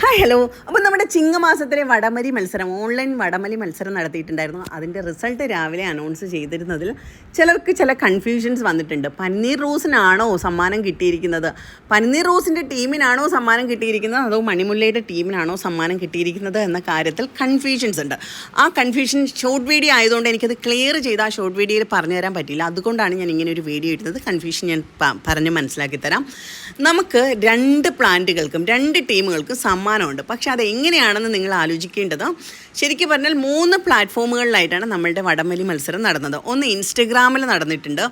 Hi hello. അപ്പോൾ നമ്മുടെ ചിങ്ങമാസത്തിലെ വടംവലി മത്സരം, ഓൺലൈൻ വടംവലി മത്സരം നടത്തിയിട്ടുണ്ടായിരുന്നു. അതിൻ്റെ റിസൾട്ട് രാവിലെ അനൗൺസ് ചെയ്തിരുന്നതിൽ ചിലർക്ക് ചില കൺഫ്യൂഷൻസ് വന്നിട്ടുണ്ട്. പന്നീർ റോസിനാണോ സമ്മാനം കിട്ടിയിരിക്കുന്നത്, പന്നീർ റോസിൻ്റെ ടീമിനാണോ സമ്മാനം കിട്ടിയിരിക്കുന്നത്, അതോ മണിമുല്ലയുടെ ടീമിനാണോ സമ്മാനം കിട്ടിയിരിക്കുന്നത് എന്ന കാര്യത്തിൽ കൺഫ്യൂഷൻസ് ഉണ്ട്. ആ കൺഫ്യൂഷൻ ഷോർട്ട് വീഡിയോ ആയതുകൊണ്ട് എനിക്കത് ക്ലിയർ ചെയ്ത് ആ ഷോർട്ട് വീഡിയോയിൽ പറഞ്ഞു തരാൻ പറ്റില്ല. അതുകൊണ്ടാണ് ഞാൻ ഇങ്ങനെ ഒരു വീഡിയോ ഇടുന്നത്. കൺഫ്യൂഷൻ ഞാൻ പറഞ്ഞ് മനസ്സിലാക്കി തരാം. നമുക്ക് രണ്ട് പ്ലാന്റുകൾക്കും രണ്ട് ടീമുകൾക്കും സമ്മാനമുണ്ട്. പക്ഷേ അത് എങ്ങനെയാണെന്ന് നിങ്ങൾ ആലോചിക്കേണ്ടത്, ശരിക്കും പറഞ്ഞാൽ 3 പ്ലാറ്റ്ഫോമുകളിലായിട്ടാണ് നമ്മളുടെ വടംവലി മത്സരം നടന്നത്. ഒന്ന് ഇൻസ്റ്റഗ്രാമിൽ നടന്നിട്ടുണ്ട്,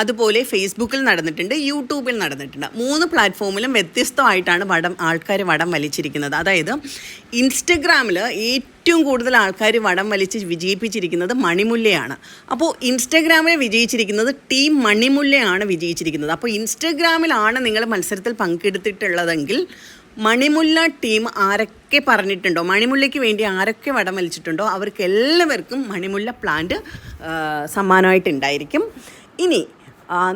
അതുപോലെ ഫേസ്ബുക്കിൽ നടന്നിട്ടുണ്ട്, യൂട്യൂബിൽ നടന്നിട്ടുണ്ട്. 3 പ്ലാറ്റ്ഫോമിലും വ്യത്യസ്തമായിട്ടാണ് ആൾക്കാർ വടം വലിച്ചിരിക്കുന്നത്. അതായത് ഇൻസ്റ്റഗ്രാമിൽ ഏറ്റവും കൂടുതൽ ആൾക്കാർ വടം വലിച്ച് വിജയിപ്പിച്ചിരിക്കുന്നത് മണിമുല്ലയാണ്. അപ്പോൾ ഇൻസ്റ്റഗ്രാമിൽ വിജയിച്ചിരിക്കുന്നത് ടീം മണിമുല്ലയാണ് വിജയിച്ചിരിക്കുന്നത്. അപ്പോൾ ഇൻസ്റ്റഗ്രാമിലാണ് നിങ്ങൾ മത്സരത്തിൽ പങ്കെടുത്തിട്ടുള്ളതെങ്കിൽ മണിമുല്ല ടീം ആരൊക്കെ പറഞ്ഞിട്ടുണ്ടോ, മണിമുല്ലയ്ക്ക് വേണ്ടി ആരൊക്കെ വടം വലിച്ചിട്ടുണ്ടോ അവർക്ക് എല്ലാവർക്കും മണിമുല്ല പ്ലാന്റ് സമ്മാനമായിട്ടുണ്ടായിരിക്കും. ഇനി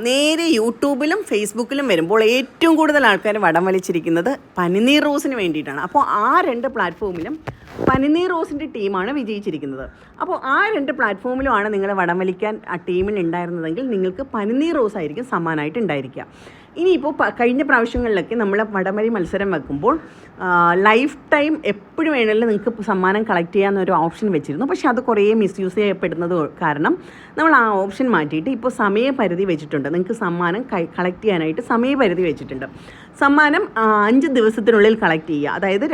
നേരെ യൂട്യൂബിലും ഫേസ്ബുക്കിലും വരുമ്പോൾ ഏറ്റവും കൂടുതൽ ആൾക്കാർ വടം വലിച്ചിരിക്കുന്നത് പനിനീർ റോസിന് വേണ്ടിയിട്ടാണ്. അപ്പോൾ ആ 2 പ്ലാറ്റ്ഫോമിലും പനിനീർ റോസിൻ്റെ ടീമാണ് വിജയിച്ചിരിക്കുന്നത്. അപ്പോൾ ആ 2 പ്ലാറ്റ്ഫോമിലുമാണ് നിങ്ങൾ വടം വലിക്കാൻ ആ ടീമിൽ ഉണ്ടായിരുന്നതെങ്കിൽ നിങ്ങൾക്ക് പനിനീർ റോസ് ആയിരിക്കും സമ്മാനമായിട്ട് ഉണ്ടായിരിക്കുക. ഇനിയിപ്പോൾ കഴിഞ്ഞ പ്രാവശ്യങ്ങളിലൊക്കെ നമ്മൾ വടംവലി മത്സരം വെക്കുമ്പോൾ ലൈഫ് ടൈം എപ്പോഴും വേണമെങ്കിലും നിങ്ങൾക്ക് സമ്മാനം കളക്ട് ചെയ്യാമെന്നൊരു ഓപ്ഷൻ വെച്ചിരുന്നു. പക്ഷേ അത് കുറേ മിസ്യൂസ് ചെയ്യപ്പെടുന്നത് കാരണം നമ്മൾ ആ ഓപ്ഷൻ മാറ്റിയിട്ട് ഇപ്പോൾ സമയപരിധി വെച്ചിട്ടുണ്ട്. നിങ്ങൾക്ക് സമ്മാനം കളക്ട് ചെയ്യാനായിട്ട് സമയപരിധി വെച്ചിട്ടുണ്ട്. സമ്മാനം 5 ദിവസത്തിനുള്ളിൽ കളക്ട് ചെയ്യുക. അതായത്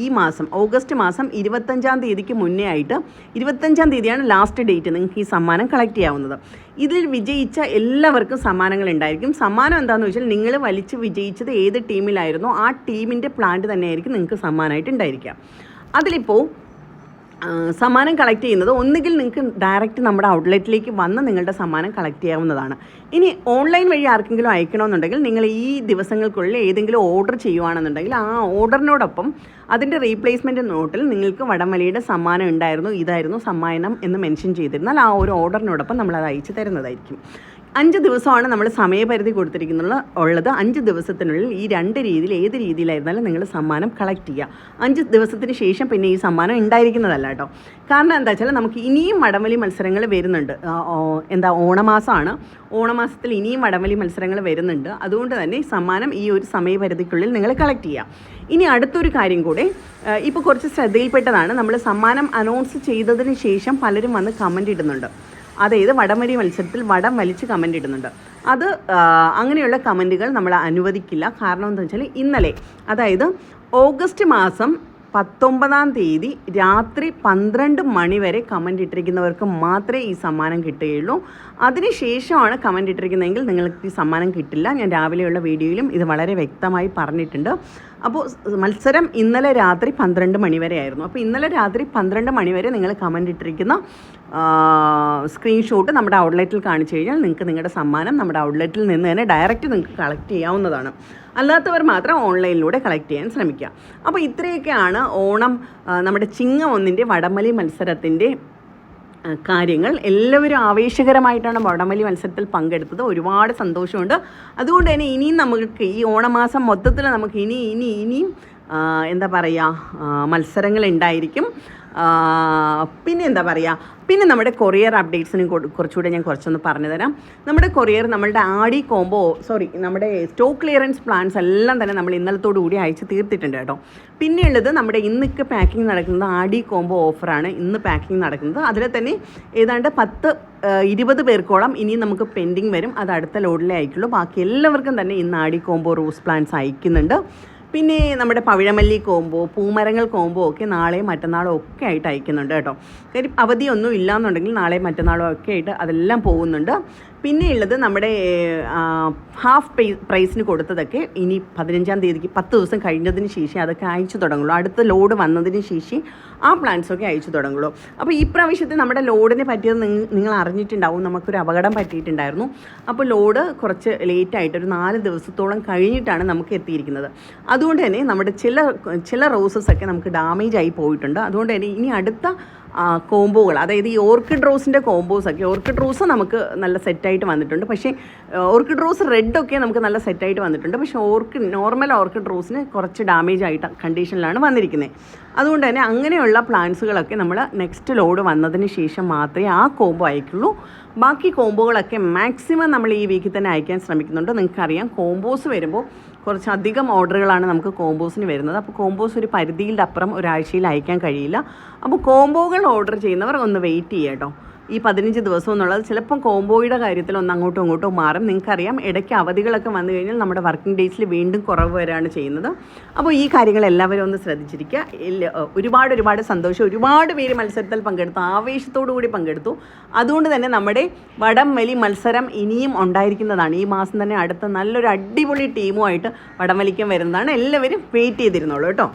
ഈ മാസം ഓഗസ്റ്റ് മാസം 25-ാം തീയതിക്ക് മുന്നേ ആയിട്ട്, 25-ാം തീയതിയാണ് ലാസ്റ്റ് ഡേറ്റ് നിങ്ങൾക്ക് ഈ സമ്മാനം കളക്ട് ചെയ്യാവുന്നത്. ഇതിൽ വിജയിച്ച എല്ലാവർക്കും സമ്മാനങ്ങൾ ഉണ്ടായിരിക്കും. സമ്മാനം എന്താണെന്ന് വെച്ചാൽ നിങ്ങൾ വലിച്ച് വിജയിച്ചത് ഏത് ടീമിലായിരുന്നോ ആ ടീമിൻ്റെ പ്ലാന്റ് തന്നെയായിരിക്കും നിങ്ങൾക്ക് സമ്മാനമായിട്ട് ഉണ്ടായിരിക്കുക. അതിലിപ്പോൾ സമ്മാനം കളക്ട് ചെയ്യുന്നത് ഒന്നുകിൽ നിങ്ങൾക്ക് ഡയറക്റ്റ് നമ്മുടെ ഔട്ട്ലെറ്റിലേക്ക് വന്ന് നിങ്ങളുടെ സമ്മാനം കളക്ട് ചെയ്യാവുന്നതാണ്. ഇനി ഓൺലൈൻ വഴി ആർക്കെങ്കിലും അയക്കണമെന്നുണ്ടെങ്കിൽ നിങ്ങൾ ഈ ദിവസങ്ങൾക്കുള്ളിൽ ഏതെങ്കിലും ഓർഡർ ചെയ്യുകയാണെന്നുണ്ടെങ്കിൽ ആ ഓർഡറിനോടൊപ്പം അതിൻ്റെ റീപ്ലേസ്മെൻറ്റ് നോട്ടിൽ നിങ്ങൾക്ക് വടംവലിയുടെ സമ്മാനം ഉണ്ടായിരുന്നു, ഇതായിരുന്നു സമ്മാനം എന്ന് മെൻഷൻ ചെയ്തിരുന്നാൽ ആ ഒരു ഓർഡറിനോടൊപ്പം നമ്മളത് അയച്ചു തരുന്നതായിരിക്കും. 5 ദിവസമാണ് നമ്മൾ സമയപരിധി കൊടുത്തിരിക്കുന്നത്. 5 ദിവസത്തിനുള്ളിൽ ഈ 2 രീതിയിൽ ഏത് രീതിയിലായിരുന്നാലും നിങ്ങൾ സമ്മാനം കളക്ട് ചെയ്യുക. 5 ദിവസത്തിന് ശേഷം പിന്നെ ഈ സമ്മാനം ഉണ്ടായിരിക്കുന്നതല്ല കേട്ടോ. കാരണം എന്താ വെച്ചാൽ നമുക്ക് ഇനിയും വടംവലി മത്സരങ്ങൾ വരുന്നുണ്ട്. ഓണമാസമാണ്. ഓണമാസത്തിൽ ഇനിയും വടംവലി മത്സരങ്ങൾ വരുന്നുണ്ട്. അതുകൊണ്ട് തന്നെ സമ്മാനം ഈ ഒരു സമയപരിധിക്കുള്ളിൽ നിങ്ങൾ കളക്ട് ചെയ്യുക. ഇനി അടുത്തൊരു കാര്യം കൂടെ ഇപ്പോൾ കുറച്ച് ശ്രദ്ധയിൽപ്പെട്ടതാണ്. നമ്മൾ സമ്മാനം അനൗൺസ് ചെയ്തതിന് ശേഷം പലരും വന്ന് കമൻ്റ് ഇടുന്നുണ്ട്. അതായത് വടംവലി മത്സരത്തിൽ വടം വലിച്ച് കമൻ്റ് ഇടുന്നുണ്ട്. അത് അങ്ങനെയുള്ള കമൻറ്റുകൾ നമ്മൾ അനുവദിക്കില്ല. കാരണം എന്താണെന്ന് വെച്ചാൽ ഇന്നലെ, അതായത് ഓഗസ്റ്റ് മാസം 19-ാം തീയതി രാത്രി 12 മണി വരെ കമൻ്റ് ഇട്ടിരിക്കുന്നവർക്ക് മാത്രമേ ഈ സമ്മാനം കിട്ടുകയുള്ളൂ. അതിനുശേഷമാണ് കമൻ്റ് ഇട്ടിരിക്കുന്നതെങ്കിൽ നിങ്ങൾക്ക് ഈ സമ്മാനം കിട്ടില്ല. ഞാൻ രാവിലെയുള്ള വീഡിയോയിലും ഇത് വളരെ വ്യക്തമായി പറഞ്ഞിട്ടുണ്ട്. അപ്പോൾ മത്സരം ഇന്നലെ രാത്രി 12 മണി വരെ ആയിരുന്നു. അപ്പോൾ ഇന്നലെ രാത്രി 12 മണി വരെ നിങ്ങൾ കമൻ്റ് ഇട്ടിരിക്കുന്ന സ്ക്രീൻഷോട്ട് നമ്മുടെ ഔട്ട്ലെറ്റിൽ കാണിച്ചു കഴിഞ്ഞാൽ നിങ്ങൾക്ക് നിങ്ങളുടെ സമ്മാനം നമ്മുടെ ഔട്ട്ലെറ്റിൽ നിന്ന് തന്നെ ഡയറക്റ്റ് നിങ്ങൾക്ക് കളക്ട് ചെയ്യാവുന്നതാണ്. അല്ലാത്തവർ മാത്രം ഓൺലൈനിലൂടെ കളക്ട് ചെയ്യാൻ ശ്രമിക്കുക. അപ്പോൾ ഇത്രയൊക്കെയാണ് ഓണം നമ്മുടെ ചിങ്ങം 1-ൻ്റെ വടംവലി മത്സരത്തിൻ്റെ കാര്യങ്ങൾ. എല്ലാവരും ആവേശകരമായിട്ടാണ് വടംവലി മത്സരത്തിൽ പങ്കെടുത്തത്. ഒരുപാട് സന്തോഷമുണ്ട്. അതുകൊണ്ട് തന്നെ ഇനിയും നമുക്ക് ഈ ഓണമാസം മൊത്തത്തിൽ നമുക്ക് ഇനിയും എന്താ പറയുക, മത്സരങ്ങൾ ഉണ്ടായിരിക്കും. പിന്നെ എന്താ പറയുക, പിന്നെ നമ്മുടെ കൊറിയർ അപ്ഡേറ്റ്സിന് കുറച്ചുകൂടെ ഞാൻ കുറച്ചൊന്ന് പറഞ്ഞു തരാം. നമ്മുടെ കൊറിയർ നമ്മളുടെ നമ്മുടെ സ്റ്റോക്ക് ക്ലിയറൻസ് പ്ലാൻസ് എല്ലാം തന്നെ നമ്മൾ ഇന്നലത്തോടു കൂടി അയച്ച് തീർത്തിട്ടുണ്ട് കേട്ടോ. പിന്നെയുള്ളത് നമ്മുടെ ഇന്നൊക്കെ പാക്കിംഗ് നടക്കുന്നത് ആഡി കോംബോ ഓഫറാണ് ഇന്ന് പാക്കിംഗ് നടക്കുന്നത്. അതിൽ തന്നെ ഏതാണ്ട് 10-20 പേർക്കോളം ഇനിയും നമുക്ക് പെൻഡിങ് വരും. അത് അടുത്ത ലോഡിലേ അയക്കുള്ളൂ. ബാക്കി എല്ലാവർക്കും തന്നെ ഇന്ന് ആഡി കോംബോ റോസ് പ്ലാൻസ് അയക്കുന്നുണ്ട്. പിന്നെ നമ്മുടെ പവിഴമല്ലി കോംബോ, പൂമരങ്ങൾ കോംബോ ഒക്കെ നാളെയും മറ്റന്നാളും ഒക്കെ ആയിട്ട് അയക്കുന്നുണ്ട് കേട്ടോ. കാര്യം അവധിയൊന്നും ഇല്ലയെന്നുണ്ടെങ്കിൽ നാളെയും മറ്റന്നാളും ഒക്കെ ആയിട്ട് അതെല്ലാം പോകുന്നുണ്ട്. പിന്നെയുള്ളത് നമ്മുടെ ഹാഫ് പ്രൈസിന് കൊടുത്തതൊക്കെ ഇനി 15-ാം തീയതിക്ക് 10 ദിവസം കഴിഞ്ഞതിന് ശേഷം അതൊക്കെ അയച്ചു തുടങ്ങുള്ളൂ. അടുത്ത ലോഡ് വന്നതിന് ശേഷം ആ പ്ലാൻസൊക്കെ അയച്ചു തുടങ്ങുള്ളൂ. അപ്പോൾ ഈ പ്രാവശ്യത്തെ നമ്മുടെ ലോഡിനെ പറ്റിയത് നിങ്ങൾ അറിഞ്ഞിട്ടുണ്ടാവും. നമുക്കൊരു അപകടം പറ്റിയിട്ടുണ്ടായിരുന്നു. അപ്പോൾ ലോഡ് കുറച്ച് ലേറ്റായിട്ട് ഒരു 4 ദിവസത്തോളം കഴിഞ്ഞിട്ടാണ് നമുക്ക് എത്തിയിരിക്കുന്നത്. അതുകൊണ്ട് തന്നെ നമ്മുടെ ചില റോസസൊക്കെ നമുക്ക് ഡാമേജ് ആയി പോയിട്ടുണ്ട്. അതുകൊണ്ട് തന്നെ ഇനി അടുത്ത കോംബോകൾ, അതായത് ഈ ഓർക്കിഡ് റോസിൻ്റെ കോംബോസൊക്കെ, ഓർക്കിഡ് റോസ് നമുക്ക് നല്ല സെറ്റായിട്ട് വന്നിട്ടുണ്ട്. പക്ഷേ ഓർക്കിഡ് റോസ് റെഡൊക്കെ നമുക്ക് നല്ല സെറ്റായിട്ട് വന്നിട്ടുണ്ട്. പക്ഷേ നോർമൽ ഓർക്കിഡ് റോസിന് കുറച്ച് ഡാമേജ് ആയിട്ട് കണ്ടീഷനിലാണ് വന്നിരിക്കുന്നത്. അതുകൊണ്ട് തന്നെ അങ്ങനെയുള്ള പ്ലാന്റ്സുകളൊക്കെ നമ്മൾ നെക്സ്റ്റ് ലോഡ് വന്നതിന് ശേഷം മാത്രമേ ആ കോംബോ അയക്കുള്ളൂ. ബാക്കി കോംബോകളൊക്കെ മാക്സിമം നമ്മൾ ഈ വീക്കിൽ തന്നെ അയക്കാൻ ശ്രമിക്കുന്നുണ്ട്. നിങ്ങൾക്കറിയാം കോംബോസ് വരുമ്പോൾ കുറച്ചധികം ഓർഡറുകളാണ് നമുക്ക് കോംബോസിന് വരുന്നത്. അപ്പോൾ കോംബോസ് ഒരു പരിധിയുടെ അപ്പുറം ഒരാഴ്ചയിൽ അയക്കാൻ കഴിയില്ല. അപ്പോൾ കോംബോകൾ ഓർഡർ ചെയ്യുന്നവർ ഒന്ന് വെയിറ്റ് ചെയ്യുക കേട്ടോ. ഈ 15 ദിവസം എന്നുള്ളത് ചിലപ്പം കോംബോയുടെ കാര്യത്തിൽ ഒന്ന് അങ്ങോട്ടും ഇങ്ങോട്ടും മാറും. നിങ്ങൾക്കറിയാം ഇടയ്ക്ക് അവധികളൊക്കെ വന്നു കഴിഞ്ഞാൽ നമ്മുടെ വർക്കിംഗ് ഡേയ്സിൽ വീണ്ടും കുറവ് വരികയാണ് ചെയ്യുന്നത്. അപ്പോൾ ഈ കാര്യങ്ങൾ എല്ലാവരും ഒന്ന് ശ്രദ്ധിച്ചിരിക്കുക. ഒരുപാട് സന്തോഷം. ഒരുപാട് പേര് മത്സരത്തിൽ പങ്കെടുത്തു, ആവേശത്തോടു കൂടി പങ്കെടുത്തു. അതുകൊണ്ട് തന്നെ നമ്മുടെ വടംവലി മത്സരം ഇനിയും ഉണ്ടായിരിക്കുന്നതാണ്. ഈ മാസം തന്നെ അടുത്ത നല്ലൊരു അടിപൊളി ടീമുമായിട്ട് വടംവലിക്കാൻ വരുന്നതാണ്. എല്ലാവരും വെയിറ്റ് ചെയ്തിരുന്നോളൂ കേട്ടോ.